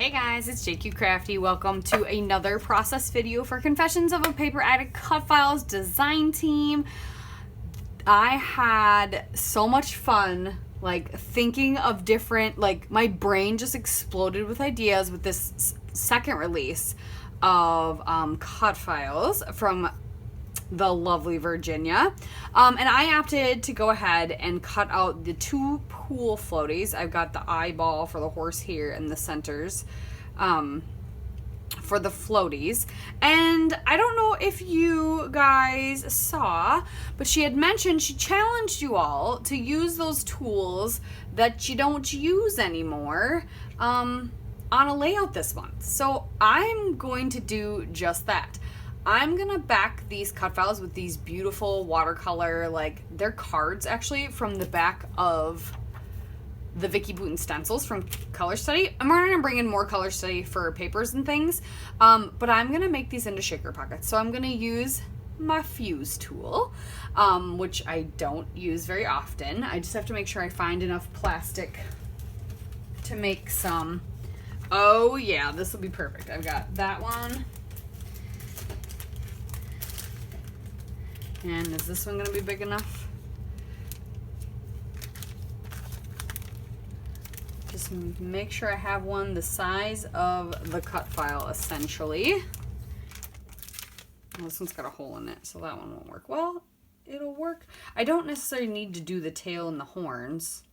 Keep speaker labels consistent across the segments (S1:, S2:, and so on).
S1: Hey guys, it's JQ Crafty. Welcome to another process video for Confessions of a Paper Addict Cutfiles design team. I had so much fun thinking of different, my brain just exploded with ideas with this second release of Cutfiles from the lovely Virginia. And I opted to go ahead and cut out the two pool floaties. I've got the eyeball for the horse here and the centers for the floaties. And I don't know if you guys saw, but she had mentioned she challenged you all to use those tools that you don't use anymore on a layout this month. So I'm going to do just that. I'm going to back these Cutfiles with these beautiful watercolor, they're cards actually from the back of the Vicky Booten stencils from Color Study. I'm going to bring in more Color Study for papers and things, but I'm going to make these into shaker pockets. So I'm going to use my fuse tool, which I don't use very often. I just have to make sure I find enough plastic to make some. Oh yeah, this will be perfect. I've got that one. And is this one going to be big enough? Just make sure I have one the size of the cut file, essentially. Well, this one's got a hole in it, so that one won't work. Well, it'll work. I don't necessarily need to do the tail and the horns,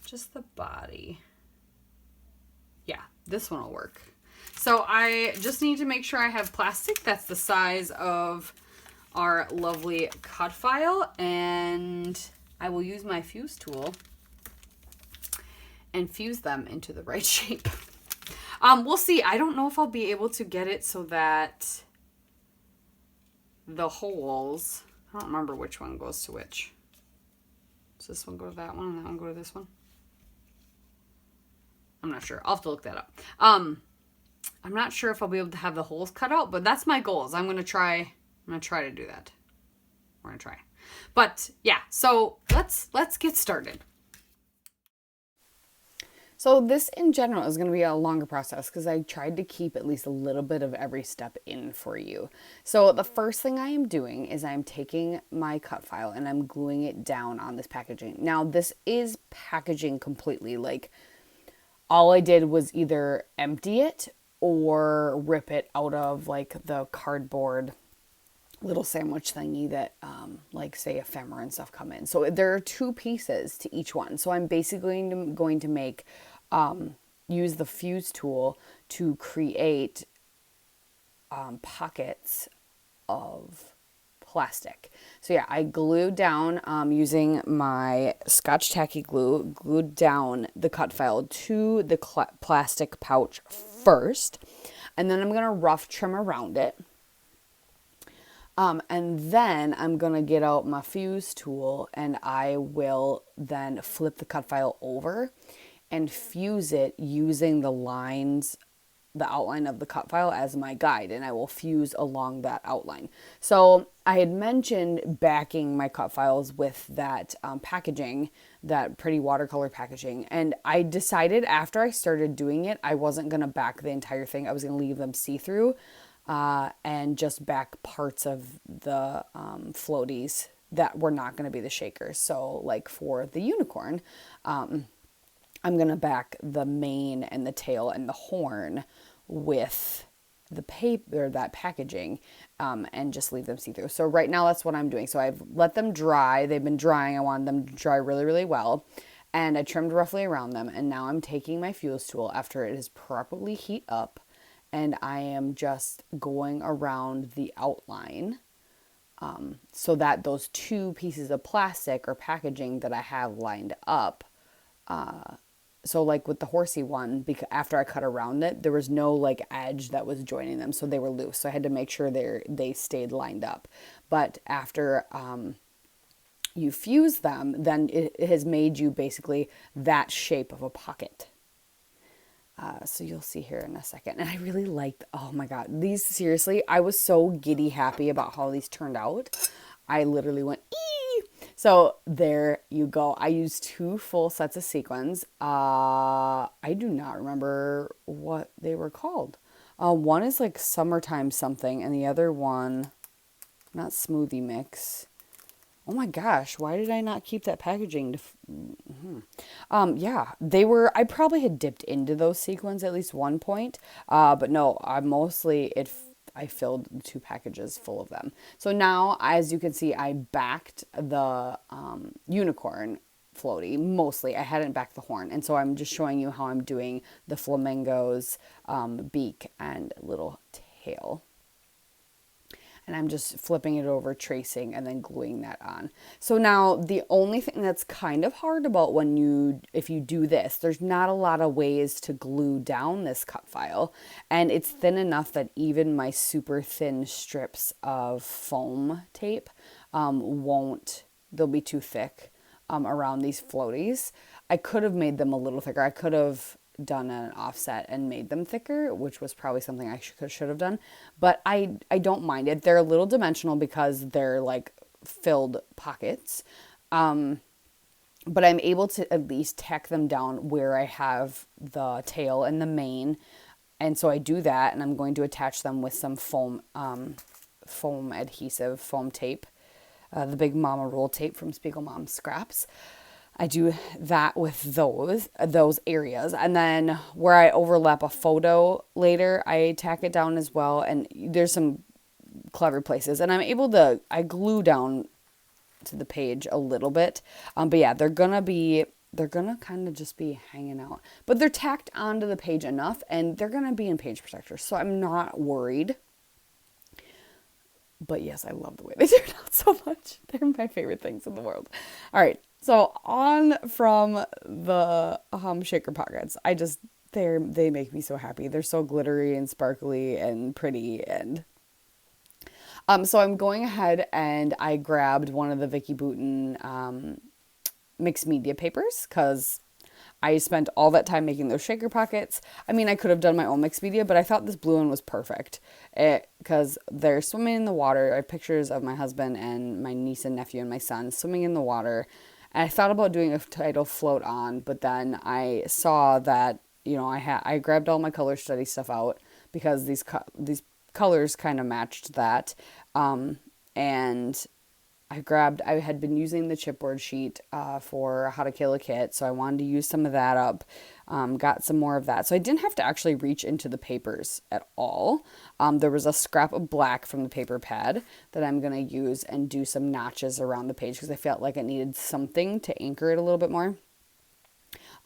S1: just the body. Yeah, this one will work. So I just need to make sure I have plastic that's the size of our lovely cut file, and I will use my fuse tool and fuse them into the right shape. We'll see. I don't know if I'll be able to get it so that the holes, I don't remember which one goes to which. Does this one go to that one and that one go to this one? I'm not sure. I'll have to look that up. I'm not sure if I'll be able to have the holes cut out, but that's my goals. I'm going to try to do that. We're going to try. But yeah, so let's get started. So this in general is going to be a longer process because I tried to keep at least a little bit of every step in for you. So the first thing I am doing is I'm taking my cut file and I'm gluing it down on this packaging. Now this is packaging completely. All I did was either empty it or rip it out of the cardboard little sandwich thingy that say ephemera and stuff come in. So there are two pieces to each one. So I'm basically going to make use the fuse tool to create pockets of plastic. So yeah, I glued down using my Scotch Tacky glue, glued down the cut file to the plastic pouch first, and then I'm going to rough trim around it. And then I'm going to get out my fuse tool and I will then flip the cut file over and fuse it using the outline of the cut file as my guide, and I will fuse along that outline. So I had mentioned backing my cut files with that packaging, that pretty watercolor packaging, and I decided after I started doing it, I wasn't going to back the entire thing. I was going to leave them see-through and just back parts of the floaties that were not going to be the shakers. So for the unicorn, I'm going to back the mane and the tail and the horn with the paper, that packaging, and just leave them see-through. So right now that's what I'm doing. So I've let them dry. They've been drying. I wanted them to dry really, really well. And I trimmed roughly around them. And now I'm taking my fuse tool after it is properly heat up, and I am just going around the outline so that those two pieces of plastic or packaging that I have lined up, so with the horsey one, because after I cut around it, there was no edge that was joining them, so they were loose. So I had to make sure they stayed lined up. But after you fuse them, then it has made you basically that shape of a pocket. So you'll see here in a second. And I really liked, oh my God, these, seriously, I was so giddy happy about how these turned out. I literally went, ee! So there you go. I used 2 full sets of sequins. I do not remember what they were called. One is like summertime something, and the other one, not smoothie mix. Oh my gosh, why did I not keep that packaging? Yeah, they were. I probably had dipped into those sequins at least one point, but no, I mostly I filled 2 packages full of them. So now, as you can see, I backed the unicorn floaty mostly. I hadn't backed the horn, and so I'm just showing you how I'm doing the flamingo's beak and little tail. And I'm just flipping it over, tracing, and then gluing that on. So now the only thing that's kind of hard about if you do this, there's not a lot of ways to glue down this cut file. And it's thin enough that even my super thin strips of foam tape they'll be too thick around these floaties. I could have made them a little thicker. I could have done an offset and made them thicker, which was probably something I should have done. But I don't mind it. They're a little dimensional because they're like filled pockets. But I'm able to at least tack them down where I have the tail and the mane. And so I do that, and I'm going to attach them with some foam adhesive, foam tape, the big Mama Roll tape from Spiegel Mom Scraps. I do that with those areas. And then where I overlap a photo later, I tack it down as well. And there's some clever places. And I glue down to the page a little bit. But yeah, they're going to kind of just be hanging out. But they're tacked onto the page enough, and they're going to be in page protectors. So I'm not worried. But yes, I love the way they turned out so much. They're my favorite things in the world. All right. So on from the shaker pockets. They make me so happy. They're so glittery and sparkly and pretty. And so I'm going ahead and I grabbed one of the Vicky Bouton mixed media papers because I spent all that time making those shaker pockets. I mean, I could have done my own mixed media, but I thought this blue one was perfect because they're swimming in the water. I have pictures of my husband and my niece and nephew and my son swimming in the water. And I thought about doing a title float on, but then I saw that, I grabbed all my color study stuff out because these colors kind of matched that. And I had been using the chipboard sheet for How to Kill a Kit, so I wanted to use some of that up. Got some more of that. So I didn't have to actually reach into the papers at all. There was a scrap of black from the paper pad that I'm going to use and do some notches around the page because I felt like it needed something to anchor it a little bit more.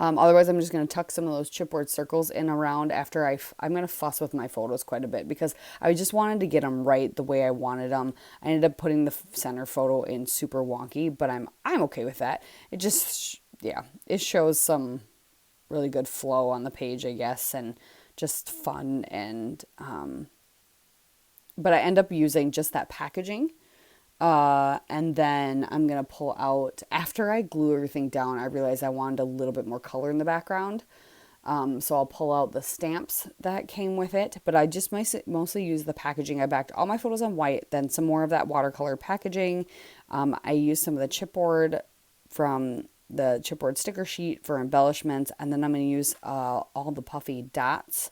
S1: Otherwise, I'm just going to tuck some of those chipboard circles in around after I'm going to fuss with my photos quite a bit because I just wanted to get them right the way I wanted them. I ended up putting the center photo in super wonky, but I'm okay with that. It just, it shows some really good flow on the page, I guess, and just fun. And, but I end up using just that packaging. And then I'm going to pull out, after I glue everything down, I realized I wanted a little bit more color in the background. So I'll pull out the stamps that came with it, but I just mostly use the packaging. I backed all my photos on white, then some more of that watercolor packaging. I used some of the chipboard from the chipboard sticker sheet for embellishments, and then I'm going to use all the puffy dots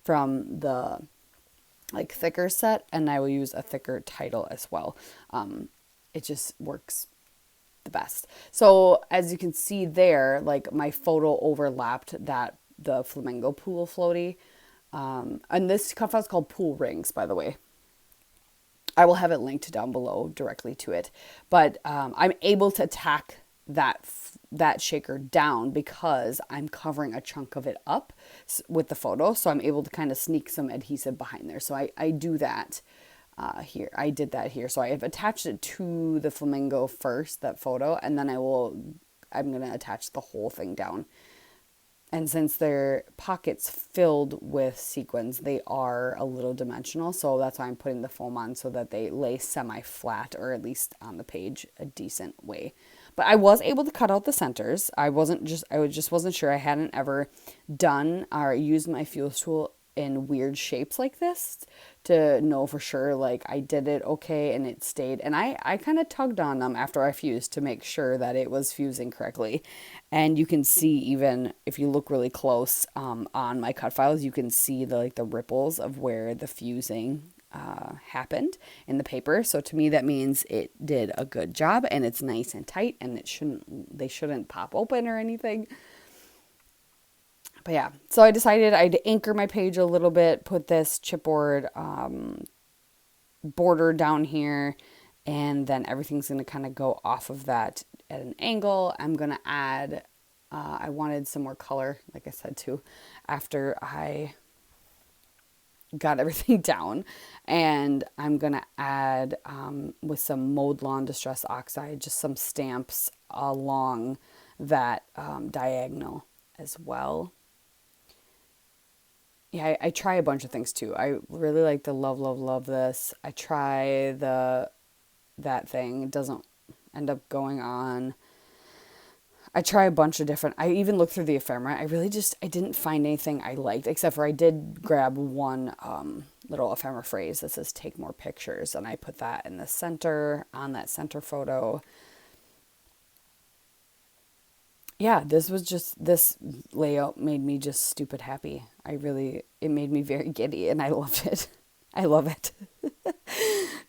S1: from the thicker set, and I will use a thicker title as well. It just works the best. So as you can see there, my photo overlapped the flamingo pool floaty. And this cut file is called Pool Rings, by the way. I will have it linked down below directly to it. But I'm able to tack that shaker down because I'm covering a chunk of it up with the photo. So I'm able to kind of sneak some adhesive behind there. So I do that here. I did that here. So I have attached it to the flamingo first, that photo, and then I'm going to attach the whole thing down. And since they're pockets filled with sequins, they are a little dimensional. So that's why I'm putting the foam on so that they lay semi-flat, or at least on the page a decent way. But I was able to cut out the centers. I just wasn't sure. I hadn't ever done or used my fuse tool in weird shapes like this to know for sure, like, I did it okay and it stayed. And I kind of tugged on them after I fused to make sure that it was fusing correctly. And you can see, even if you look really close on my cut files, you can see the like the ripples of where the fusing happened in the paper. So to me, that means it did a good job and it's nice and tight, and they shouldn't pop open or anything. But yeah, so I decided I'd anchor my page a little bit, put this chipboard border down here, and then everything's going to kind of go off of that at an angle. I'm going to add, I wanted some more color, like I said too, after I got everything down. And I'm going to add, with some Mowed Lawn Distress Oxide, just some stamps along that diagonal as well. Yeah, I try a bunch of things too. I really like the love this. I try that thing. It doesn't end up going on. I try a bunch of different, I even looked through the ephemera. I didn't find anything I liked, except for I did grab one little ephemera phrase that says take more pictures. And I put that in the center, on that center photo. Yeah, this layout made me just stupid happy. It made me very giddy, and I loved it. I love it.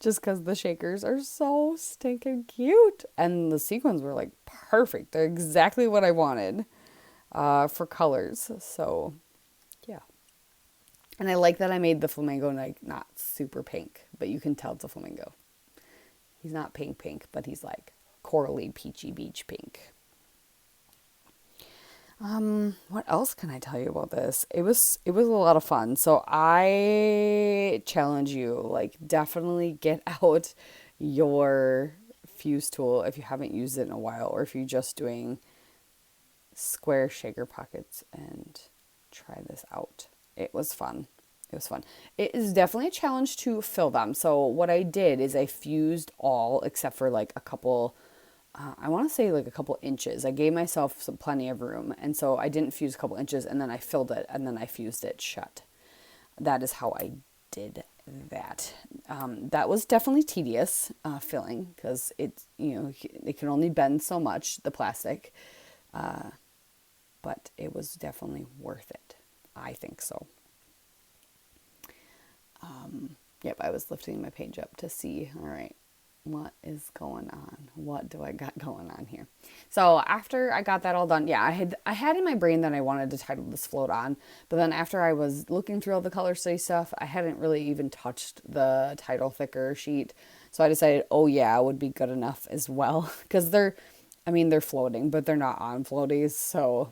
S1: Just because the shakers are so stinking cute. And the sequins were like perfect. They're exactly what I wanted for colors. So, yeah. And I like that I made the flamingo like not super pink, but you can tell it's a flamingo. He's not pink, but he's like corally peachy beach pink. What else can I tell you about this? It was a lot of fun. So I challenge you, like, definitely get out your fuse tool if you haven't used it in a while, or if you're just doing square shaker pockets, and try this out. It was fun. It is definitely a challenge to fill them. So what I did is I fused all except for like a couple, I want to say like a couple inches. I gave myself plenty of room. And so I didn't fuse a couple inches, and then I filled it, and then I fused it shut. That is how I did that. That was definitely tedious filling, because it can only bend so much, the plastic. But it was definitely worth it. I think so. Yep, I was lifting my page up to see, all right, what is going on? What do I got going on here? So after I got that all done, yeah, I had in my brain that I wanted to title this Float On, but then after I was looking through all the color study stuff, I hadn't really even touched the title thicker sheet. So I decided, oh yeah, it would be good enough as well, because they're floating, but they're not on floaties, so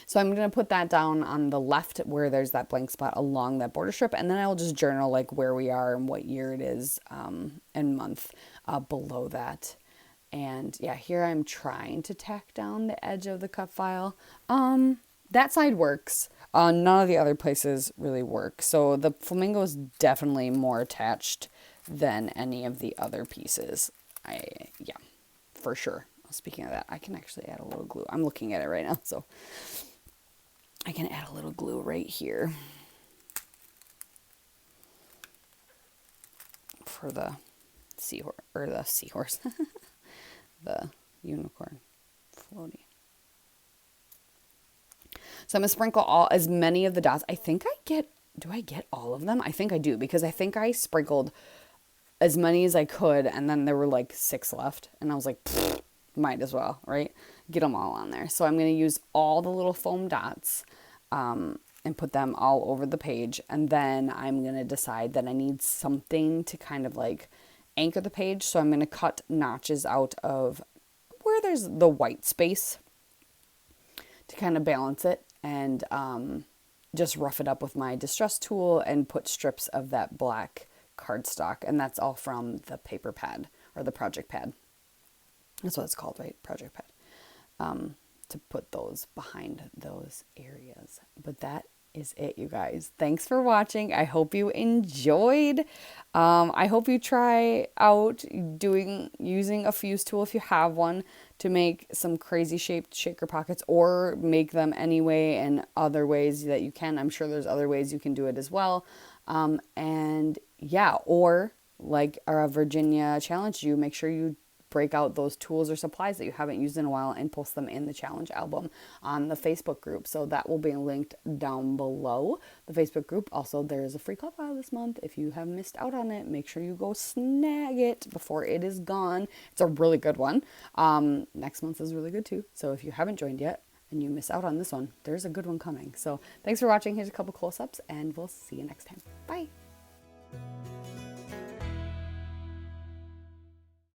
S1: So I'm going to put that down on the left where there's that blank spot along that border strip. And then I'll just journal like where we are and what year it is and month below that. And yeah, here I'm trying to tack down the edge of the cut file. That side works. None of the other places really work. So the flamingo is definitely more attached than any of the other pieces. Yeah, for sure. Speaking of that, I can actually add a little glue. I'm looking at it right now, so I can add a little glue right here for the seahorse, the unicorn floaty. So I'm gonna sprinkle as many of the dots. Do I get all of them? I think I do, because I think I sprinkled as many as I could, and then there were like 6 left, and I was like, might as well, right? Get them all on there. So I'm going to use all the little foam dots and put them all over the page. And then I'm going to decide that I need something to kind of like anchor the page. So I'm going to cut notches out of where there's the white space to kind of balance it, and just rough it up with my distress tool and put strips of that black cardstock. And that's all from the paper pad, or the project pad. That's what it's called, right? Project pad. To put those behind those areas. But that is it, you guys. Thanks for watching. I hope you enjoyed. I hope you try out using a fuse tool if you have one to make some crazy shaped shaker pockets, or make them anyway and other ways that you can. I'm sure there's other ways you can do it as well. And yeah, or like our Virginia challenged you, make sure you break out those tools or supplies that you haven't used in a while and post them in the challenge album on the Facebook group. So that will be linked down below the Facebook group. Also, there's a free club file this month. If you have missed out on it, make sure you go snag it before it is gone. It's a really good one. Next month is really good too. So if you haven't joined yet and you miss out on this one, there's a good one coming. So thanks for watching. Here's a couple close-ups and we'll see you next time. Bye.